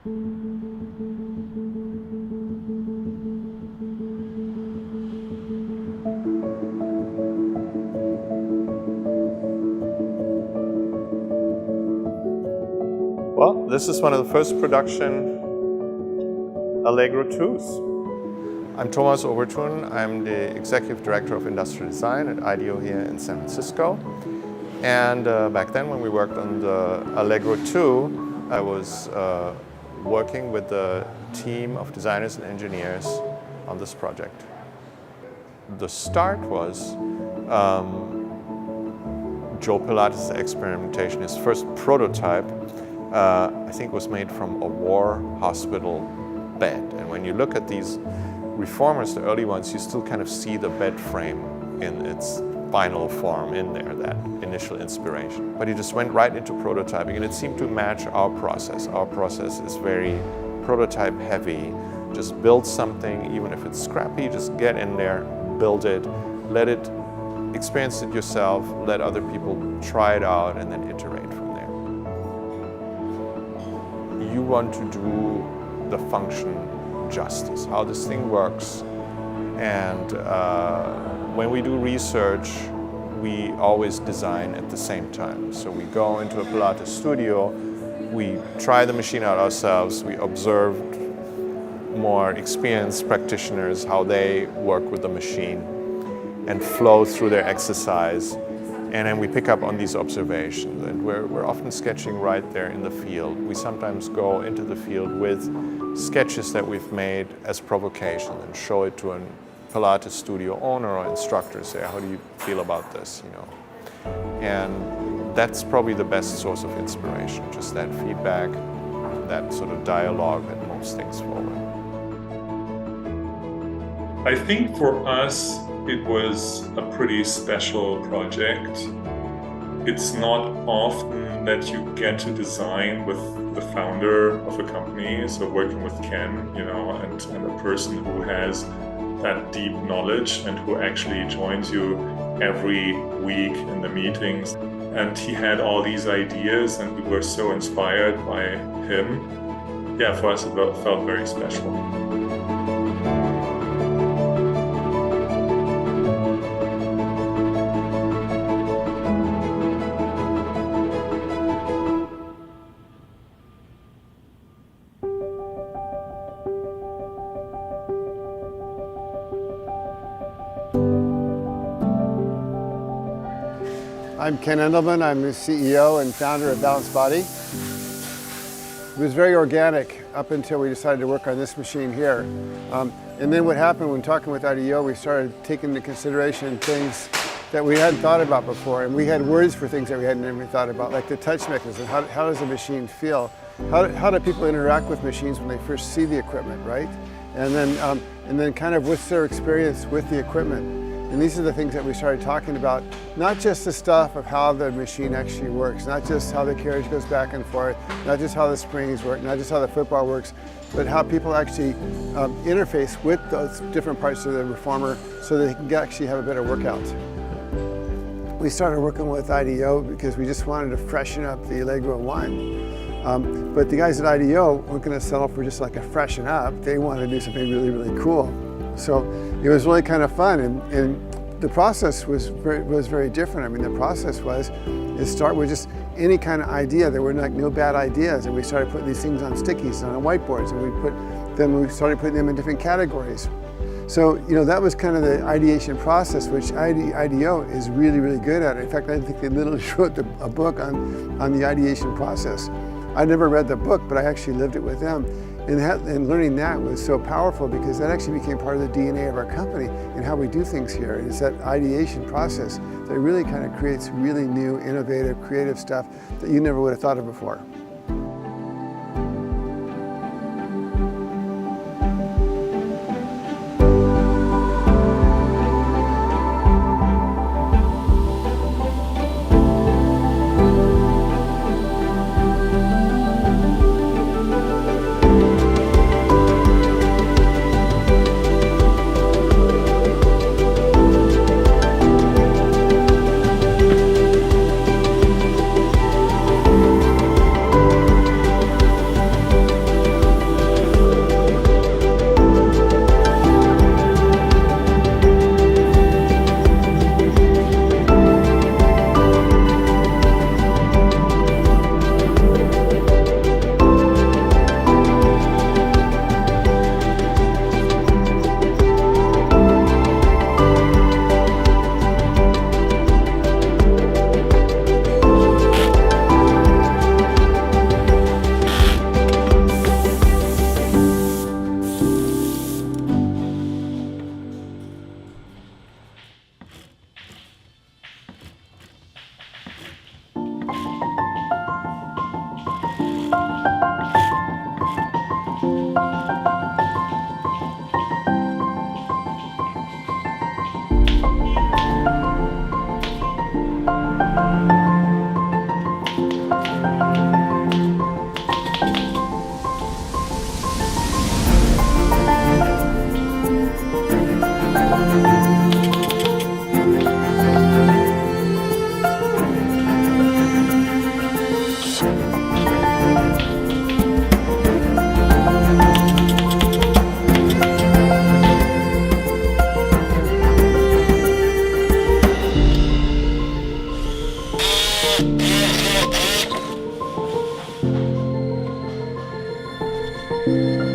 Well, this is one of the first production Allegro 2s. I'm Thomas Overtoun. I'm the Executive Director of Industrial Design at IDEO here in San Francisco. And back then when we worked on the Allegro 2, I was working with the team of designers and engineers on this project. The start was Joe Pilates' experimentation. His first prototype I think was made from a war hospital bed. And when you look at these reformers, the early ones, you still kind of see the bed frame in its final form in there, that initial inspiration. But he just went right into prototyping, and it seemed to match our process. Our process is very prototype heavy. Just build something, even if it's scrappy, just get in there, build it, let it experience it yourself, let other people try it out, and then iterate from there. You want to do the function justice, how this thing works. And when we do research, we always design at the same time. So we go into a Pilates studio, we try the machine out ourselves, we observe more experienced practitioners, how they work with the machine and flow through their exercise. And then we pick up on these observations, and we're often sketching right there in the field. We sometimes go into the field with sketches that we've made as provocation and show it to a Pilates studio owner or instructor, say, how do you feel about this, you know? And that's probably the best source of inspiration, just that feedback, that sort of dialogue that moves things forward. I think for us, it was a pretty special project. It's not often that you get to design with the founder of a company, so working with Ken, you know, and a person who has that deep knowledge and who actually joins you every week in the meetings. And he had all these ideas, and we were so inspired by him. Yeah, for us it felt very special. I'm Ken Endelman. I'm the CEO and founder of Balanced Body. It was very organic up until we decided to work on this machine here. And then what happened when talking with IDEO, we started taking into consideration things that we hadn't thought about before. And we had words for things that we hadn't even thought about, like the touch mechanism. How does a machine feel? How do people interact with machines when they first see the equipment, right? And then kind of what's their experience with the equipment? And these are the things that we started talking about, not just the stuff of how the machine actually works, not just how the carriage goes back and forth, not just how the springs work, not just how the football works, but how people actually interface with those different parts of the reformer so that they can actually have a better workout. We started working with IDEO because we just wanted to freshen up the Allegro 1. But the guys at IDEO weren't going to settle for just like a freshen up. They wanted to do something really, really cool. So it was really kind of fun, and the process was very different. I mean, the process was start with just any kind of idea. There were like no bad ideas, and we started putting these things on stickies and on whiteboards, and we started putting them in different categories. So you know, that was kind of the ideation process, which IDEO is really, really good at. In fact, I think they literally wrote a book on the ideation process. I never read the book, but I actually lived it with them. And learning that was so powerful because that actually became part of the DNA of our company and how we do things here. It's that ideation process that really kind of creates really new, innovative, creative stuff that you never would have thought of before. you.